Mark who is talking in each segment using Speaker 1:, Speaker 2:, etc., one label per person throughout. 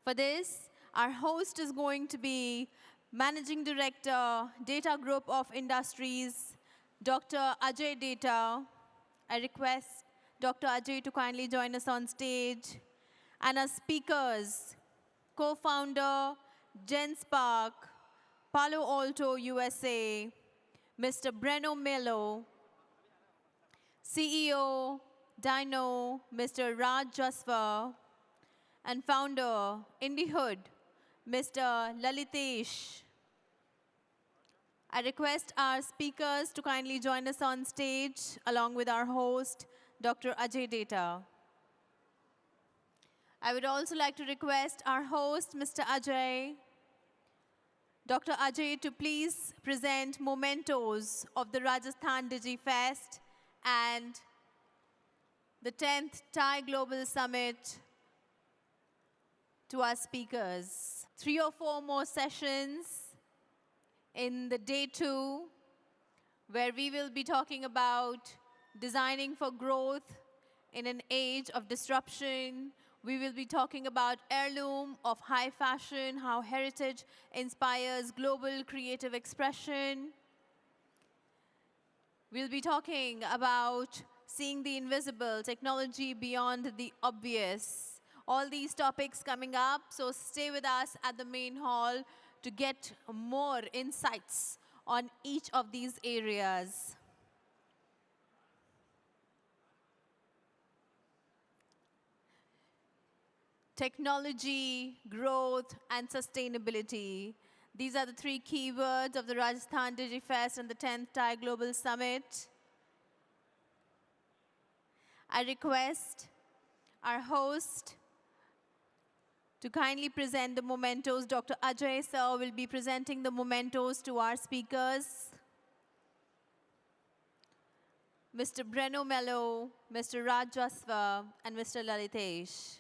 Speaker 1: For this, our host is going to be Managing Director, Data Group of Industries, Dr. Ajay Data. I request Dr. Ajay to kindly join us on stage. And our speakers, co-founder, Genspark, Palo Alto, USA, Mr. Breno Melo, CEO, Dyyno, Mr. Raj Jaswa, and founder, Indihood, Mr. Lalitesh. I request our speakers to kindly join us on stage, along with our host, Dr. Ajay Data. I would also like to request our host, Mr. Ajay, Dr. Ajay, to please present mementos of the Rajasthan DigiFest and the 10th TiE Global Summit to our speakers. 3 or 4 more sessions in the day 2, where we will be talking about designing for growth in an age of disruption. We will be talking about heirloom of high fashion, how heritage inspires global creative expression. We'll be talking about seeing the invisible, technology beyond the obvious. All these topics coming up, so stay with us at the main hall to get more insights on each of these areas. Technology, growth, and sustainability. These are the 3 keywords of the Rajasthan DigiFest and the 10th TiE Global Summit. I request our host to kindly present the mementos. Dr. Ajay sir will be presenting the mementos to our speakers. Mr. Breno Melo, Mr. Raj Jaswa, and Mr. Lalitesh.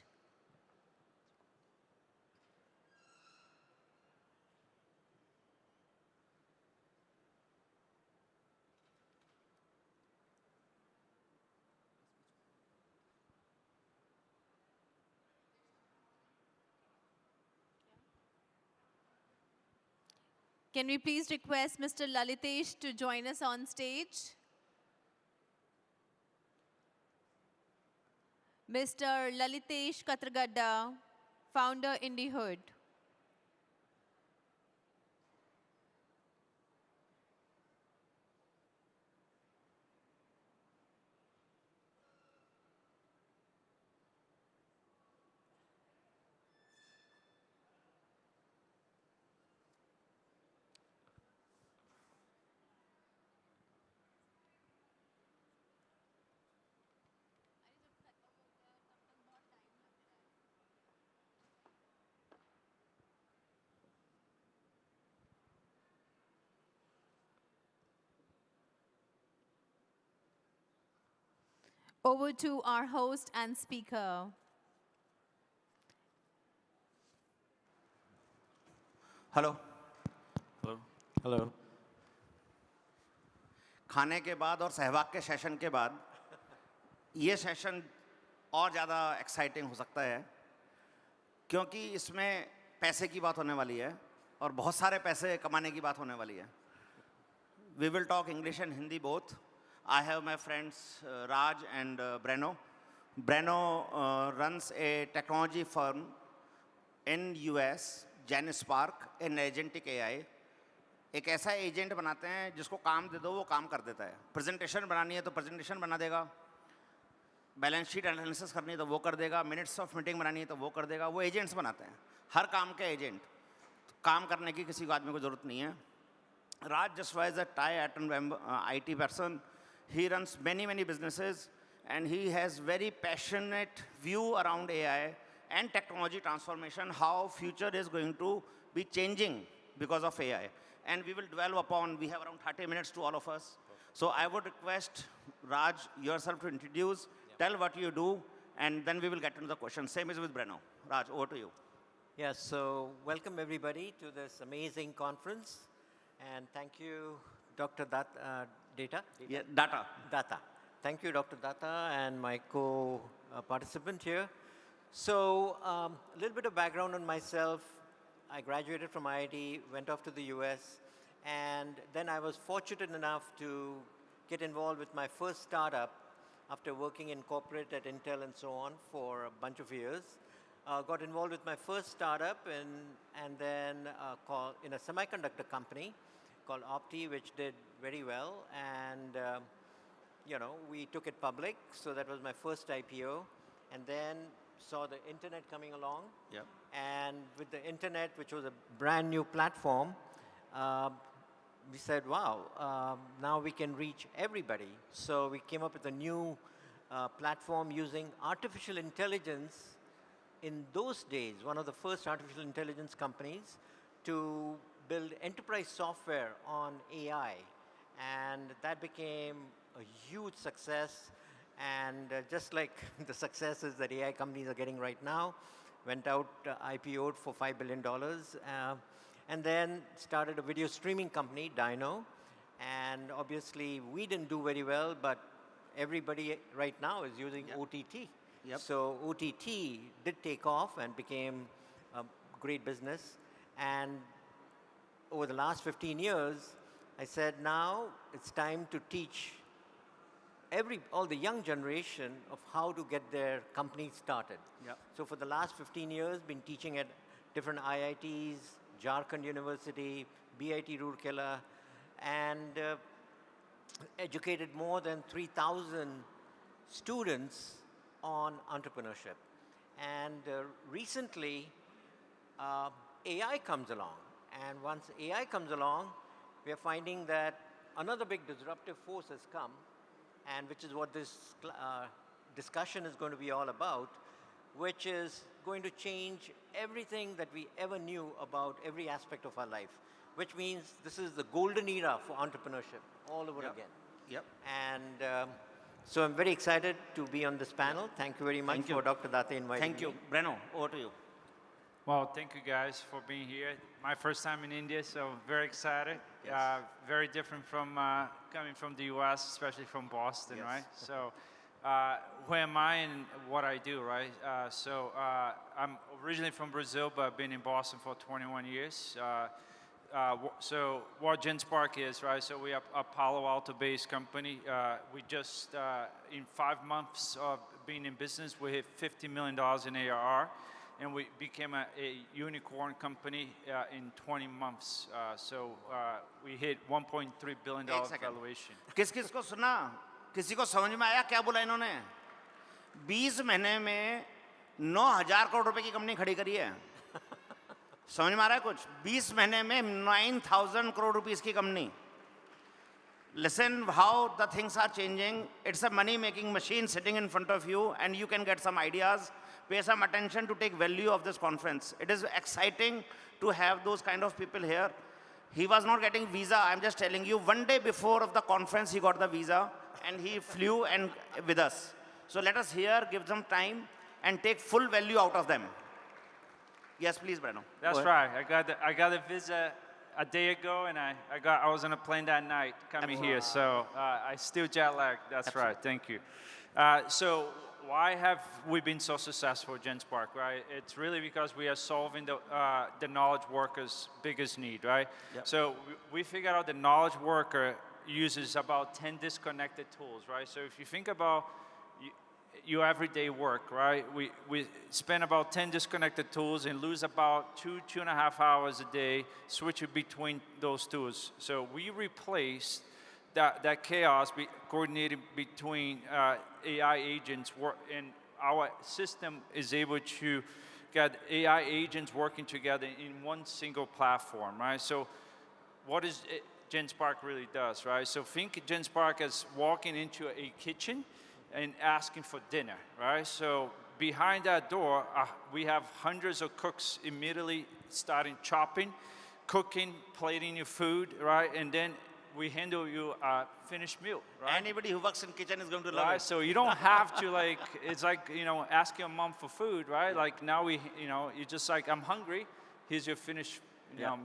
Speaker 1: Can we please request Mr. Lalitesh to join us on stage? Mr. Lalitesh Katragadda, founder Indihood. Over to our host and speaker.
Speaker 2: Hello
Speaker 3: hello hello
Speaker 2: खाने के बाद और सहवाग के session के बाद ये session और ज़्यादा एक्साइटिंग हो सकता है क्योंकि इसमें पैसे की बात होने वाली है और बहुत सारे पैसे कमाने की बात होने वाली है. We will talk English and Hindi both. I have my friends Raj and Breno. Breno runs a technology firm in US, Genspark, in agentic AI. एक ऐसा एजेंट बनाते हैं जिसको काम दे दो वो काम कर देता है. प्रेजेंटेशन बनानी है तो प्रेजेंटेशन बना देगा, बैलेंस शीट एनालिसिस करनी है तो वो कर देगा, मिनट्स ऑफ मीटिंग बनानी है तो वो कर देगा. वो एजेंट्स बनाते हैं, हर काम के एजेंट. काम करने की किसी आदमी को ज़रूरत नहीं है. Raj Jaswa is a TiE IT person. He runs many businesses and he has very passionate view around AI and technology transformation, how future is going to be changing because of AI. And we will dwell upon, we have around 30 minutes to all of us. So I would request Raj yourself to introduce, tell what you do, and then we will get into the questions. Same is with Breno. Raj, over to you.
Speaker 3: Yes, so welcome everybody to this amazing conference. And thank you, Dr. Data?
Speaker 2: Yeah, Data.
Speaker 3: Data. Thank you, Dr. Data, and my co-participant here. So a little bit of background on myself. I graduated from IIT, went off to the US, and then I was fortunate enough to get involved with my first startup after working in corporate at Intel and so on for a bunch of years. Got involved with my first startup and then in a semiconductor company called Opti, which did very well. And we took it public, so that was my first IPO. And then saw the internet coming along.
Speaker 2: Yep.
Speaker 3: And with the internet, which was a brand new platform, we said, wow, now we can reach everybody. So we came up with a new platform using artificial intelligence. In those days, one of the first artificial intelligence companies to build enterprise software on AI. And that became a huge success. And just like the successes that AI companies are getting right now, went out, IPO'd for $5 billion, and then started a video streaming company, Dyyno. And obviously, we didn't do very well, but everybody right now is using OTT.
Speaker 2: Yep.
Speaker 3: So OTT did take off and became a great business. And over the last 15 years, I said, now it's time to teach all the young generation of how to get their companies started.
Speaker 2: Yep.
Speaker 3: So for the last 15 years, been teaching at different IITs, Jharkhand University, BIT Roorkela, and educated more than 3,000 students on entrepreneurship. And recently, AI comes along. And once AI comes along, we are finding that another big disruptive force has come, and which is what this discussion is going to be all about, which is going to change everything that we ever knew about every aspect of our life, which means this is the golden era for entrepreneurship all over again.
Speaker 2: Yep.
Speaker 3: And so I'm very excited to be on this panel. Thank you very much for Dr. Data inviting me.
Speaker 2: Thank you. Breno, over to you.
Speaker 4: Well, thank you guys for being here. My first time in India, so very excited.
Speaker 2: Yes.
Speaker 4: Very different from coming from the US, especially from Boston,
Speaker 2: Yes.
Speaker 4: right? So who am I and what I do, right? I'm originally from Brazil, but I've been in Boston for 21 years. So what Genspark is, right? So we are a Palo Alto-based company. We just, in 5 months of being in business, we hit $50 million in ARR. And we became a unicorn company in 20 months. So we hit $1.3 billion valuation.
Speaker 2: किस-किस को सुना? किसी को समझ में आया क्या बोला इन्होंने? 20 महीने में 9,000 करोड़ रुपए की कंपनी खड़ी करी है. समझ में आ रहा है कुछ? 20 महीने में 9,000 crore rupees की company. Listen how the things are changing. It's a money-making machine sitting in front of you, and you can get some ideas. Pay some attention to take value of this conference. It is exciting to have those kind of people here. He was not getting visa. I'm just telling you, one day before of the conference, he got the visa, and he flew and with us. So let us here give them time and take full value out of them. Yes, please, Breno.
Speaker 4: That's right. I got the visa a day ago, and I was on a plane that night coming here. So I still jet lagged. That's right. Thank you. So why have we been so successful at Genspark, right? It's really because we are solving the knowledge worker's biggest need, right? Yep. So we figured out the knowledge worker uses about 10 disconnected tools, right? So if you think about your everyday work, right? We spend about 10 disconnected tools and lose about 2.5 hours a day switching between those tools. So we replaced that chaos coordinated between AI agents, and our system is able to get AI agents working together in one single platform, right? So what is Genspark really does, right? So think Genspark as walking into a kitchen and asking for dinner, right? So behind that door, we have hundreds of cooks immediately starting chopping, cooking, plating your food, right? And then we handle you a finished meal, right?
Speaker 2: Anybody who works in kitchen is going to love it.
Speaker 4: So you don't have to it's like, ask your mom for food, right? Like now you're just like, I'm hungry, here's your finished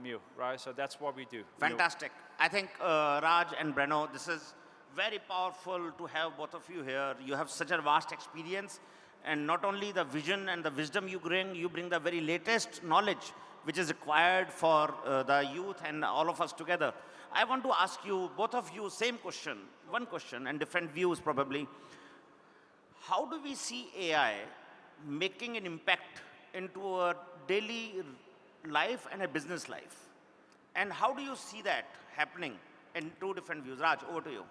Speaker 4: meal, right? So that's what we do.
Speaker 2: Fantastic. I think Raj and Breno, this is very powerful to have both of you here. You have such a vast experience, And not only the vision and the wisdom you bring the very latest knowledge which is required for the youth and all of us together. I want to ask you, both of you, same question, one question and different views probably. How do we see AI making an impact into a daily life and a business life? And how do you see that happening in two different views? Raj, over to you.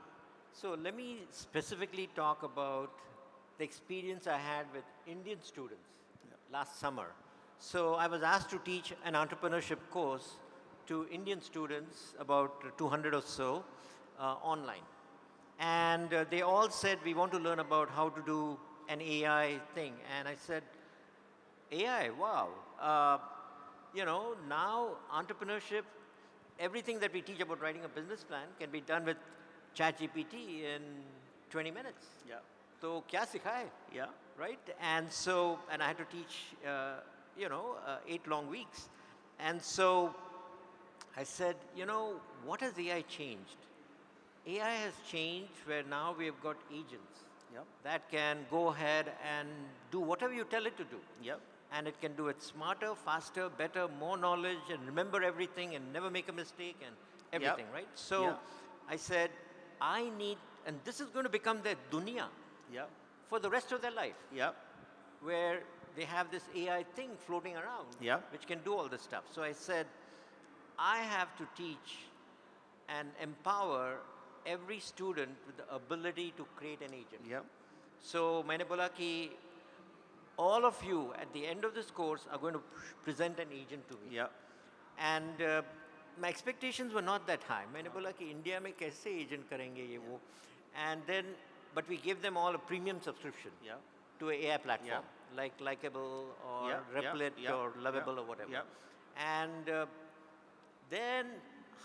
Speaker 3: So let me specifically talk about the experience I had with Indian students last summer. So I was asked to teach an entrepreneurship course to Indian students, about 200 or so, online. And they all said, we want to learn about how to do an AI thing. And I said, AI, wow. You know, now entrepreneurship, everything that we teach about writing a business plan can be done with ChatGPT in 20 minutes.
Speaker 2: Yeah.
Speaker 3: So, kya sikhaye?
Speaker 2: Yeah.
Speaker 3: Right? And so, and I had to teach, 8 long weeks. And so I said, what has AI changed? AI has changed where now we have got agents
Speaker 2: Yep.
Speaker 3: that can go ahead and do whatever you tell it to do.
Speaker 2: Yep.
Speaker 3: And it can do it smarter, faster, better, more knowledge, and remember everything and never make a mistake and everything, right? So
Speaker 2: Yeah.
Speaker 3: I said, I need, and this is going to become their dunya
Speaker 2: Yeah.
Speaker 3: for the rest of their life,
Speaker 2: Yeah.
Speaker 3: where they have this AI thing floating around,
Speaker 2: Yeah.
Speaker 3: which can do all this stuff. So I said, I have to teach and empower every student with the ability to create an agent.
Speaker 2: Yeah.
Speaker 3: So मैंने बोला कि all of you at the end of this course are going to present an agent to me.
Speaker 2: Yeah.
Speaker 3: And my expectations were not that high. मैंने बोला कि India में कैसे agent करेंगे ये वो. And then, but we gave them all a premium subscription
Speaker 2: Yeah.
Speaker 3: to an AI platform, like Likeable or
Speaker 2: Yeah, yeah,
Speaker 3: Replit
Speaker 2: yeah,
Speaker 3: or Lovable
Speaker 2: yeah,
Speaker 3: or whatever.
Speaker 2: yeah.
Speaker 3: And then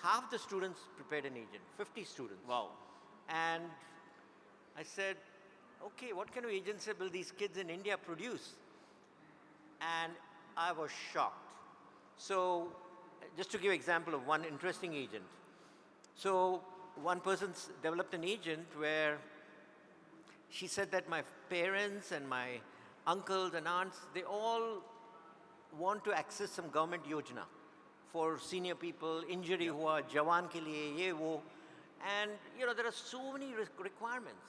Speaker 3: half the students prepared an agent, 50 students.
Speaker 2: Wow.
Speaker 3: And I said, okay, what kind of agents will these kids in India produce? And I was shocked. So just to give example of one interesting agent. So one person developed an agent where she said that my parents and my uncles and aunts, they all want to access some government yojana for senior people, injury hua, jawan ke liye, ye wo. And there are so many requirements.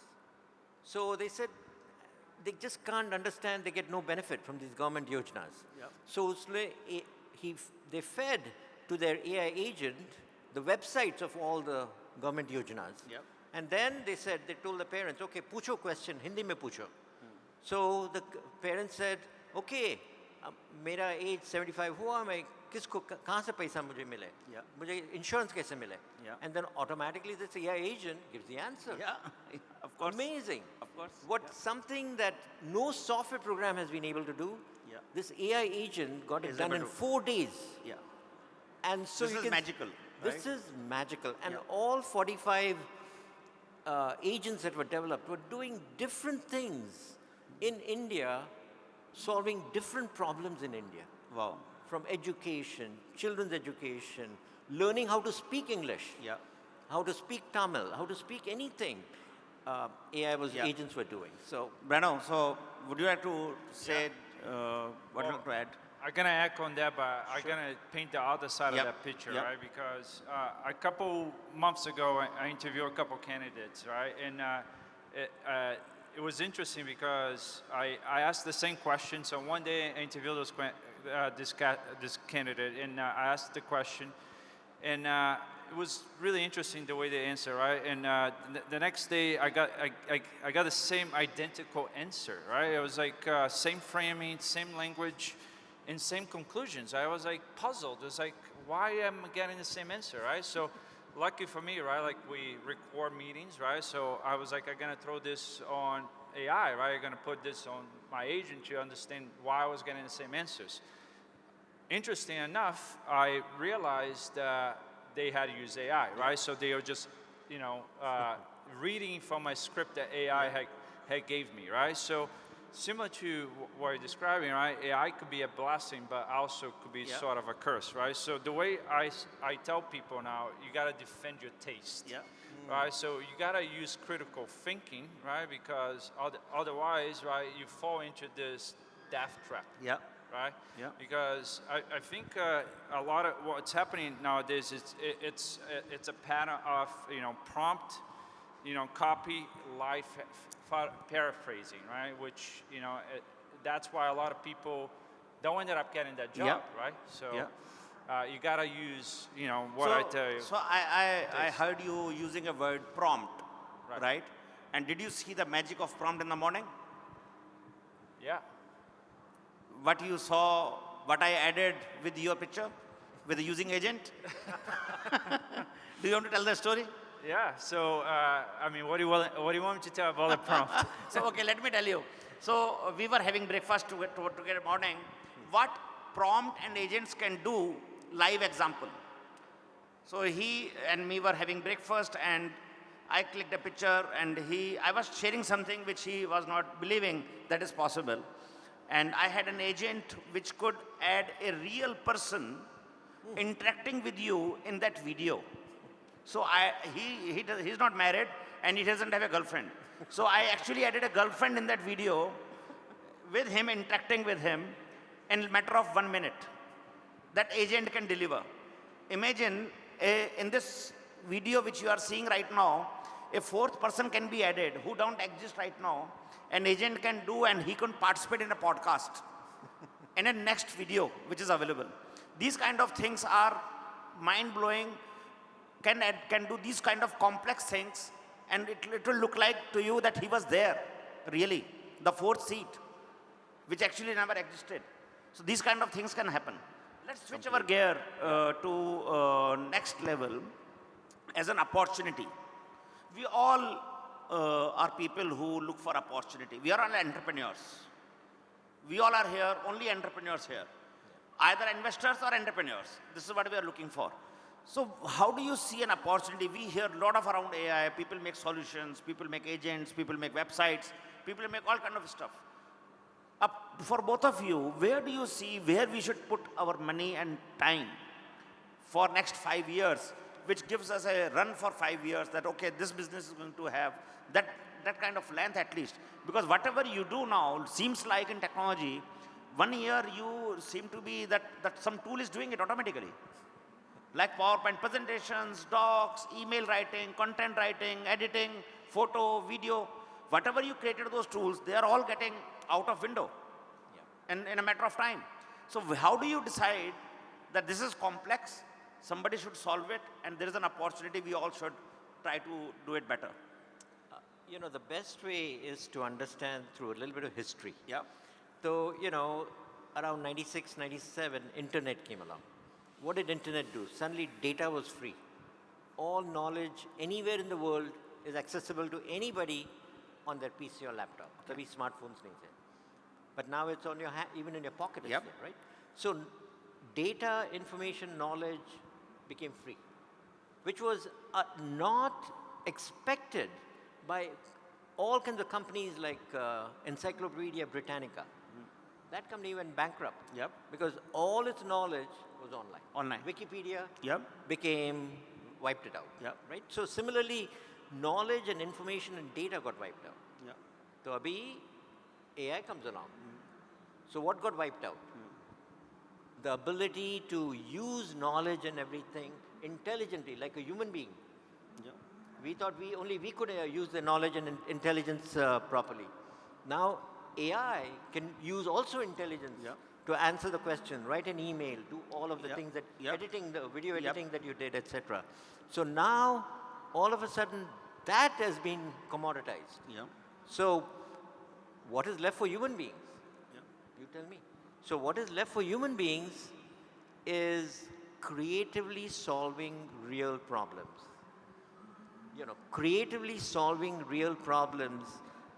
Speaker 3: So they said they just can't understand, they get no benefit from these government yojanas.
Speaker 2: Yep.
Speaker 3: So they fed to their AI agent the websites of all the government yojanas.
Speaker 2: Yep.
Speaker 3: And then they told the parents, okay, pucho question, Hindi mein pucho. So the parents said, okay, मेरा age 75 हुआ, मैं किसको कहाँ से पैसा मुझे मिले?
Speaker 2: Yeah.
Speaker 3: मुझे insurance कैसे मिले?
Speaker 2: Yeah.
Speaker 3: And then automatically this AI agent gives the answer.
Speaker 2: Yeah. Of course.
Speaker 3: Amazing.
Speaker 2: Of course.
Speaker 3: Something that no software program has been able to do.
Speaker 2: Yeah.
Speaker 3: This AI agent got it
Speaker 2: Is
Speaker 3: done
Speaker 2: able
Speaker 3: in
Speaker 2: to-
Speaker 3: 4 days.
Speaker 2: Yeah.
Speaker 3: And so
Speaker 2: This
Speaker 3: you
Speaker 2: is
Speaker 3: can,
Speaker 2: magical,
Speaker 3: This
Speaker 2: right?
Speaker 3: is magical. And
Speaker 2: Yeah.
Speaker 3: all 45 agents that were developed were doing different things in India, solving different problems in India.
Speaker 2: Wow.
Speaker 3: From education, children's education, learning how to speak English,
Speaker 2: Yeah.
Speaker 3: how to speak Tamil, how to speak anything.
Speaker 2: Yeah.
Speaker 3: Agents were doing. So
Speaker 2: Breno, so would you like to say what you
Speaker 4: Well,
Speaker 2: like to add?
Speaker 4: I'm gonna echo on that, but I'm gonna paint the other side
Speaker 2: Yep.
Speaker 4: of that picture,
Speaker 2: Yep.
Speaker 4: right? Because a couple months ago, I interviewed a couple candidates, right? And it was interesting because I asked the same question. So one day I interviewed this candidate, and I asked the question, and it was really interesting the way they answer, right? And the next day I got the same identical answer, right? It was like same framing, same language, and same conclusions. I was like puzzled. It's like, why am I getting the same answer, right? So lucky for me, right? Like we record meetings, right? So I was like, I'm gonna throw this on AI, right? I'm gonna put this on my agent to understand why I was getting the same answers. Interesting enough, I realized they had used AI, right? So they were just, reading from my script that AI had gave me, right? So similar to what you're describing, right? AI could be a blessing, but also could be sort of a curse, right? So the way I tell people now, you gotta defend your taste.
Speaker 2: Yeah.
Speaker 4: right? So you gotta use critical thinking, right? Because otherwise, right, you fall into this death trap.
Speaker 2: Yeah.
Speaker 4: Right?
Speaker 2: Yeah.
Speaker 4: Because I think a lot of what's happening nowadays is it's a pattern of prompt, copy, life paraphrasing, right? Which that's why a lot of people don't end up getting that job,
Speaker 2: Yeah.
Speaker 4: right? So
Speaker 2: Yeah.
Speaker 4: you gotta use what I tell you.
Speaker 2: So I heard you using a word prompt,
Speaker 4: Right.
Speaker 2: right? And did you see the magic of prompt in the morning?
Speaker 4: Yeah.
Speaker 2: What you saw, what I added with your picture, with the using agent? Do you want to tell the story?
Speaker 4: Yeah. So I mean, what do you want me to tell about the prompt?
Speaker 2: So, okay, let me tell you. So, we were having breakfast together morning. What prompt and agents can do, live example. So, he and me were having breakfast and I clicked a picture and I was sharing something which he was not believing that is possible. And I had an agent which could add a real person interacting with you in that video. So he's not married and he doesn't have a girlfriend. So I actually added a girlfriend in that video with him interacting with him in a matter of 1 minute. That agent can deliver. Imagine in this video which you are seeing right now, a fourth person can be added who don't exist right now. An agent can do and he can participate in a podcast in a next video which is available. These kind of things are mind-blowing, can do these kind of complex things and it will look like to you that he was there, really, the fourth seat, which actually never existed. So these kind of things can happen. Let's switch our gear to next level as an opportunity. We all are people who look for opportunity. We are all entrepreneurs. We all are here, only entrepreneurs here. Either investors or entrepreneurs. This is what we are looking for. So how do you see an opportunity? We hear a lot of around AI. People make solutions, people make agents, people make websites, people make all kind of stuff. For both of you, where do you see where we should put our money and time for next 5 years, which gives us a run for 5 years that, okay, this business is going to have that kind of length at least. Because whatever you do now seems like in technology, 1 year you seem to be that some tool is doing it automatically. Like PowerPoint presentations, docs, email writing, content writing, editing, photo, video, whatever you created those tools, they are all getting out of window in a matter of time. So how do you decide that this is complex, somebody should solve it, and there is an opportunity we all should try to do it better?
Speaker 3: The best way is to understand through a little bit of history.
Speaker 2: Yeah.
Speaker 3: So, around 96, 97, internet came along. What did internet do? Suddenly data was free. All knowledge anywhere in the world is accessible to anybody on their PC or laptop. Okay. So smartphones nahi the. But now it's on your hand, even in your pocket it's there, right? So data, information, knowledge became free, which was not expected by all kinds of companies like Encyclopedia Britannica. That company went bankrupt.
Speaker 2: Yep.
Speaker 3: Because all its knowledge was online.
Speaker 2: Online.
Speaker 3: Wikipedia
Speaker 2: Yep.
Speaker 3: wiped it out.
Speaker 2: Yep.
Speaker 3: Right? So similarly, knowledge and information and data got wiped out.
Speaker 2: Yep.
Speaker 3: So abhi AI comes along. So what got wiped out? The ability to use knowledge and everything intelligently, like a human being.
Speaker 2: Yep.
Speaker 3: We thought we could use the knowledge and intelligence properly. Now AI can use also intelligence to answer the question, write an email, do all of the things that editing, the video editing that you did, etc. So now all of a sudden that has been commoditized.
Speaker 2: Yeah.
Speaker 3: So what is left for human beings? You tell me. So what is left for human beings is creatively solving real problems. Creatively solving real problems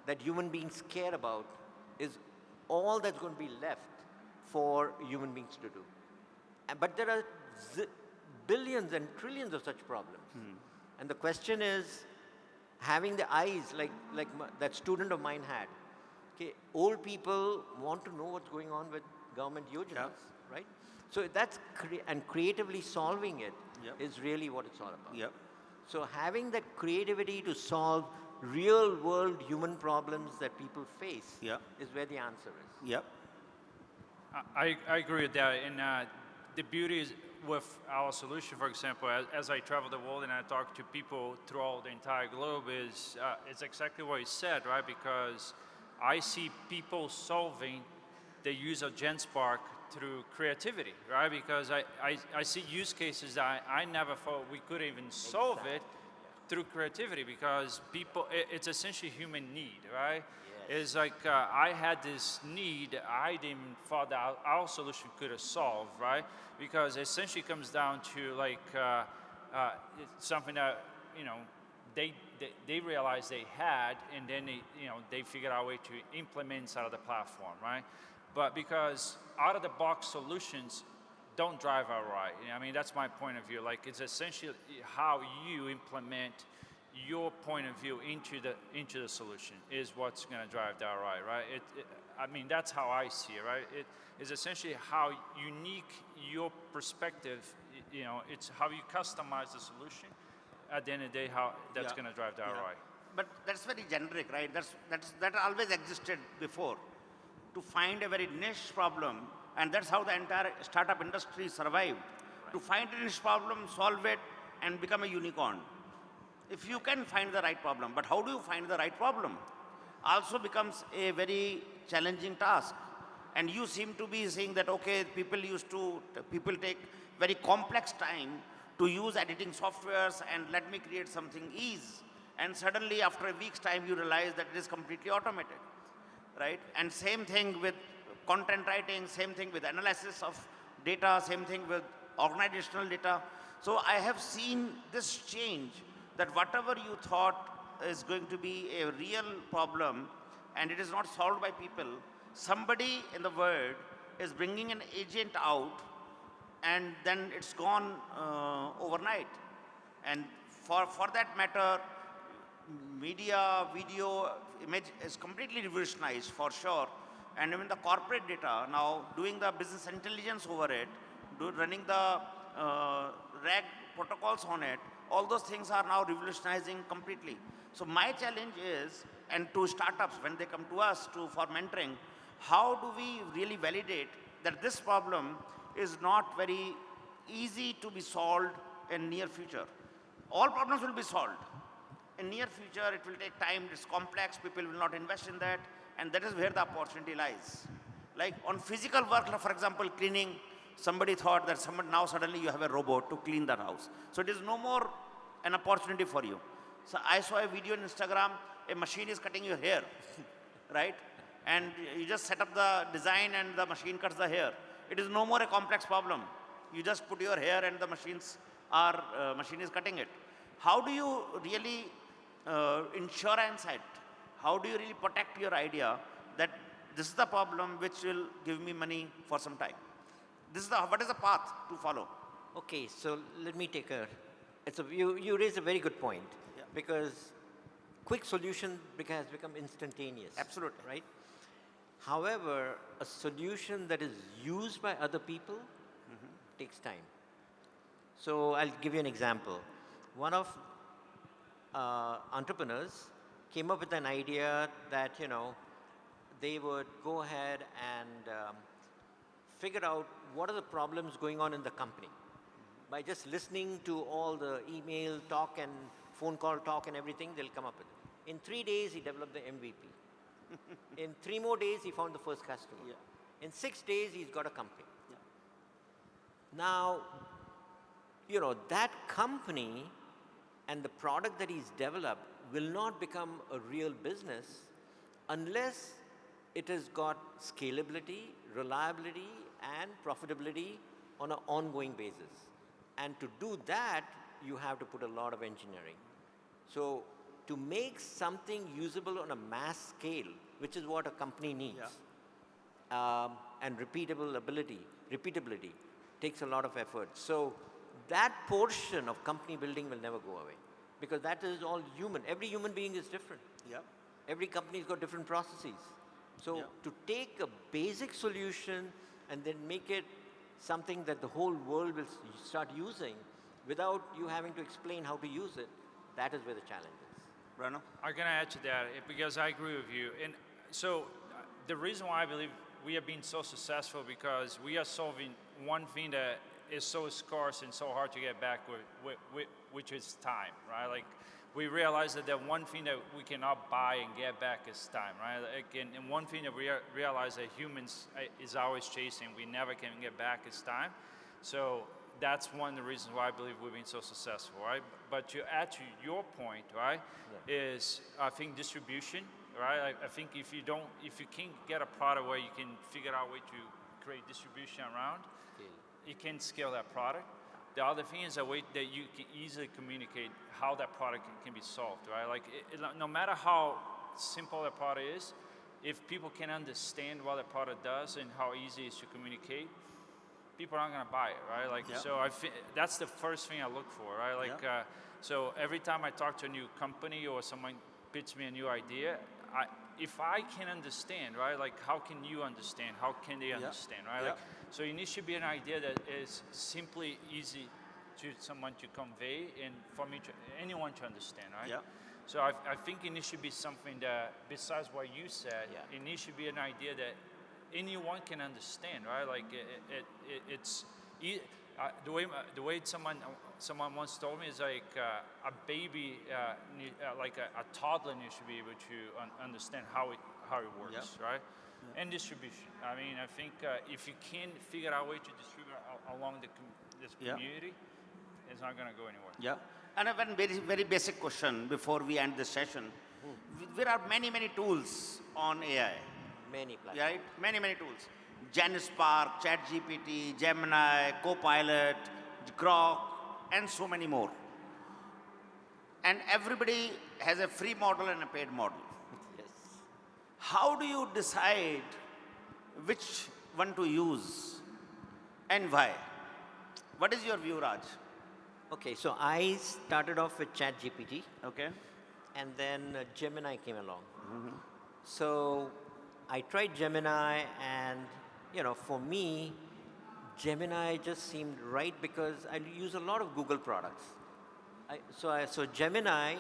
Speaker 3: that human beings care about is all that's going to be left for human beings to do. But there are billions and trillions of such problems. And the question is, having the eyes like that student of mine had. Okay, old people want to know what's going on with government yojanas, right? So that's creatively solving it is really what it's all about.
Speaker 2: Yep.
Speaker 3: So having that creativity to solve real world human problems that people face
Speaker 2: Yeah.
Speaker 3: is where the answer is.
Speaker 2: Yep.
Speaker 4: I agree with that. And the beauty is with our solution, for example, as I travel the world and I talk to people throughout the entire globe, is it's exactly what you said, right? Because I see people solving the use of Genspark through creativity, right? Because I see use cases that I never thought we could even solve it through creativity, because people, it's essentially human need, right? It's like I had this need I didn't even thought that our solution could have solved, right? Because essentially comes down to like it's something that they realized they had, and then they figured out a way to implement inside of the platform, right? But because out of the box solutions don't drive our right. I mean, that's my point of view. Like, it's essentially how you implement your point of view into the solution is what's going to drive the ROI, right? I mean, that's how I see it, right? It is essentially how unique your perspective, it's how you customize the solution. At the end of the day, how that's going to drive the ROI.
Speaker 2: But that's very generic, right? That always existed before. To find a very niche problem, and that's how the entire startup industry survived. To find a niche problem, solve it, and become a unicorn. If you can find the right problem, but how do you find the right problem? Also becomes a very challenging task. And you seem to be saying that, okay, people take very complex time to use editing softwares and let me create something ease. And suddenly after a week's time, you realize that it is completely automated, right? And same thing with content writing, same thing with analysis of data, same thing with organizational data. So I have seen this change, that whatever you thought is going to be a real problem and it is not solved by people, somebody in the world is bringing an agent out and then it's gone overnight. And for that matter, media, video, image is completely revolutionized for sure. And even the corporate data, now doing the business intelligence over it, running the RAG protocols on it, all those things are now revolutionizing completely. So my challenge is, and to startups when they come to us for mentoring, how do we really validate that this problem is not very easy to be solved in near future? All problems will be solved. In near future, it will take time, it's complex, people will not invest in that, and that is where the opportunity lies. Like on physical work, for example, cleaning, somebody thought that now suddenly you have a robot to clean that house. So it is no more an opportunity for you. So I saw a video on Instagram, a machine is cutting your hair, right? And you just set up the design and the machine cuts the hair. It is no more a complex problem. You just put your hair and the machine is cutting it. How do you really ensure insight? How do you really protect your idea that this is the problem which will give me money for some time? What is the path to follow?
Speaker 3: Okay, so let me take you raise a very good point, because quick solution has become instantaneous.
Speaker 2: Absolutely.
Speaker 3: Right? However, a solution that is used by other people takes time. So I'll give you an example. One of entrepreneurs came up with an idea that, they would go ahead and figure out what are the problems going on in the company. By just listening to all the email talk and phone call talk and everything, they'll come up with it. In 3 days, he developed the MVP. In 3 more days, he found the first customer. In 6 days, he's got a company. Now, that company and the product that he's developed will not become a real business unless it has got scalability, reliability, and profitability on an ongoing basis. And to do that, you have to put a lot of engineering. So to make something usable on a mass scale, which is what a company needs, and repeatability takes a lot of effort. So that portion of company building will never go away, because that is all human. Every human being is different. Every company's got different processes. So to take a basic solution and then make it something that the whole world will start using without you having to explain how to use it, That is where the challenge is.
Speaker 2: Breno?
Speaker 4: I'm going to add to that because I agree with you. And so the reason why I believe we have been so successful because we are solving one thing that is so scarce and so hard to get back with, which is time, right? Like we realize that the one thing that we cannot buy and get back is time, right? Like, and one thing that we realize that humans is always chasing, we never can get back is time. So that's one of the reasons why I believe we've been so successful, right? But to add to your point, right, is I think distribution, right? I think if you can't get a product where you can figure out a way to create distribution around, you can scale that product. The other thing is a way that you can easily communicate how that product can be solved, right? Like no matter how simple the product is, if people can understand what the product does and how easy it is to communicate, people aren't going to buy it, right? Like, so that's the first thing I look for, right? Like, so every time I talk to a new company or someone pitches me a new idea, if I can understand, right? Like, how can you understand? How can they understand, right? Like, so it needs to be an idea that is simply easy to someone to convey and for anyone to understand, right?
Speaker 2: Yeah.
Speaker 4: So I think it needs to be something that, besides what you said, it needs to be an idea that anyone can understand, right? Like the way someone once told me is like a baby, like a toddler needs to be able to understand how it works, right? And distribution. I mean, I think if you can't figure out a way to distribute along this community, it's not going to go anywhere.
Speaker 2: Yeah. And a very basic question before we end this session. There are many tools on AI.
Speaker 3: Many platforms.
Speaker 2: Right? Many tools. Genspark, ChatGPT, Gemini, Copilot, Grok, and so many more. And everybody has a free model and a paid model.
Speaker 3: Yes.
Speaker 2: How do you decide which one to use and why? What is your view, Raj?
Speaker 3: Okay, so I started off with ChatGPT,
Speaker 2: Okay.
Speaker 3: and then Gemini came along. So I tried Gemini, and for me, Gemini just seemed right because I use a lot of Google products. So Gemini,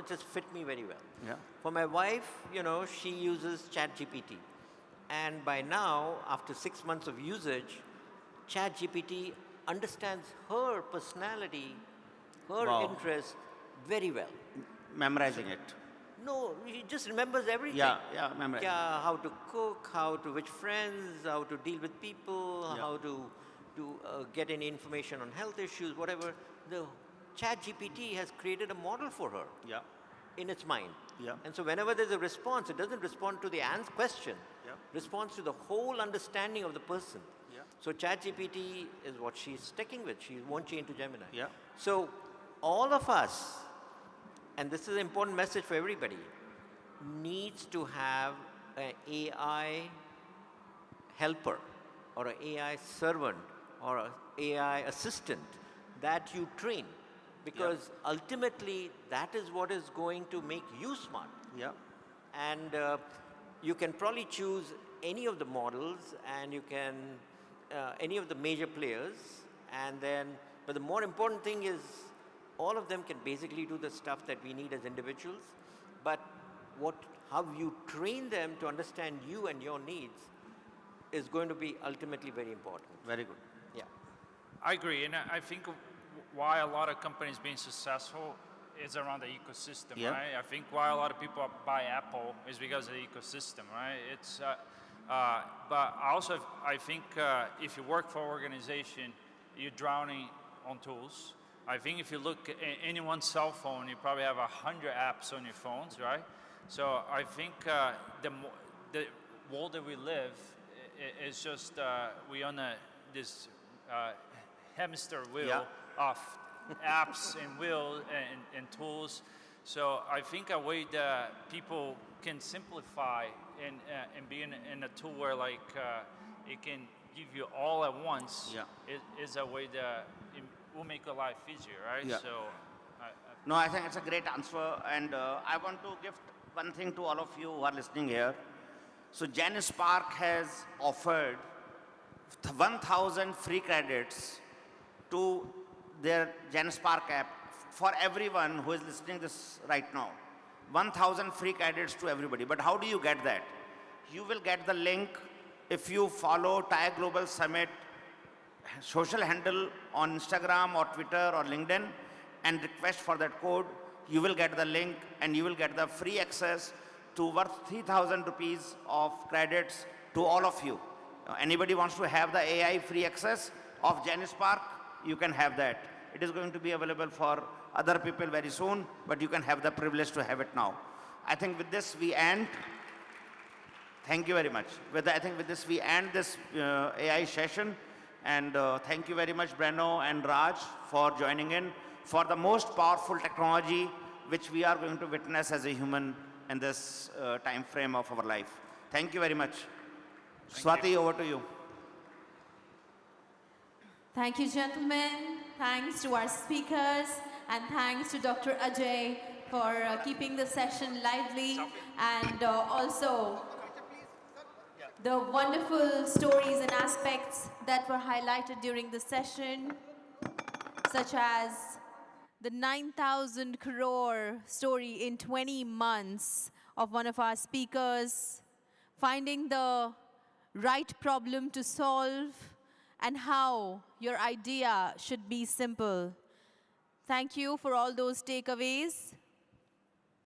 Speaker 3: just fit me very well.
Speaker 2: Yeah.
Speaker 3: For my wife, she uses ChatGPT, and by now, after 6 months of usage, ChatGPT understands her personality, her interest very well.
Speaker 2: Memorizing it.
Speaker 3: No, he just remembers everything.
Speaker 2: Yeah, memorizing.
Speaker 3: Yeah, how to cook, which friends, how to deal with people, how to get any information on health issues, whatever. The ChatGPT has created a model for her in its mind.
Speaker 2: Yeah.
Speaker 3: And so whenever there's a response, it doesn't respond to the question. Responds to the whole understanding of the person. So ChatGPT is what she's sticking with. She won't change to Gemini.
Speaker 2: Yeah.
Speaker 3: So all of us, and this is an important message for everybody, needs to have an AI helper or an AI servant or an AI assistant that you train, because ultimately that is what is going to make you smart.
Speaker 2: Yeah.
Speaker 3: And you can probably choose any of the models, and you can any of the major players, but the more important thing is all of them can basically do the stuff that we need as individuals, but how you train them to understand you and your needs is going to be ultimately very important.
Speaker 2: Very good.
Speaker 3: Yeah.
Speaker 4: I agree, and I think why a lot of companies being successful is around the ecosystem, right? I think why a lot of people buy Apple is because of the ecosystem, right? It's but also I think if you work for an organization, you're drowning on tools. I think if you look at anyone's cell phone, you probably have 100 apps on your phones, right? So I think the world that we live is just we on this hamster wheel of apps and wheels and tools. So I think a way that people can simplify and be in a tool where like it can give you all at once is a way that it will make your life easier, right?
Speaker 2: Yeah.
Speaker 4: So
Speaker 2: No, I think it's a great answer, and I want to give one thing to all of you who are listening here. So Genspark has offered 1,000 free credits to their Genspark app for everyone who is listening this right now. 1,000 free credits to everybody. But how do you get that? You will get the link if you follow TiE Global Summit social handle on Instagram or Twitter or LinkedIn and request for that code. You will get the link and you will get the free access to worth 3,000 rupees of credits to all of you. Anybody wants to have the AI free access of Genspark, you can have that. It is going to be available for other people very soon, but you can have the privilege to have it now. I think with this we end. Thank you very much. I think with this we end this AI session. And thank you very much, Breno and Raj, for joining in for the most powerful technology which we are going to witness as a human in this time frame of our life. Thank you very much. Swati, over to you.
Speaker 1: Thank you, gentlemen. Thanks to our speakers, and thanks to Dr. Ajay for keeping the session lively, and also the wonderful stories and aspects that were highlighted during the session, such as the 9,000 crore story in 20 months of one of our speakers, finding the right problem to solve, and how your idea should be simple. Thank you for all those takeaways.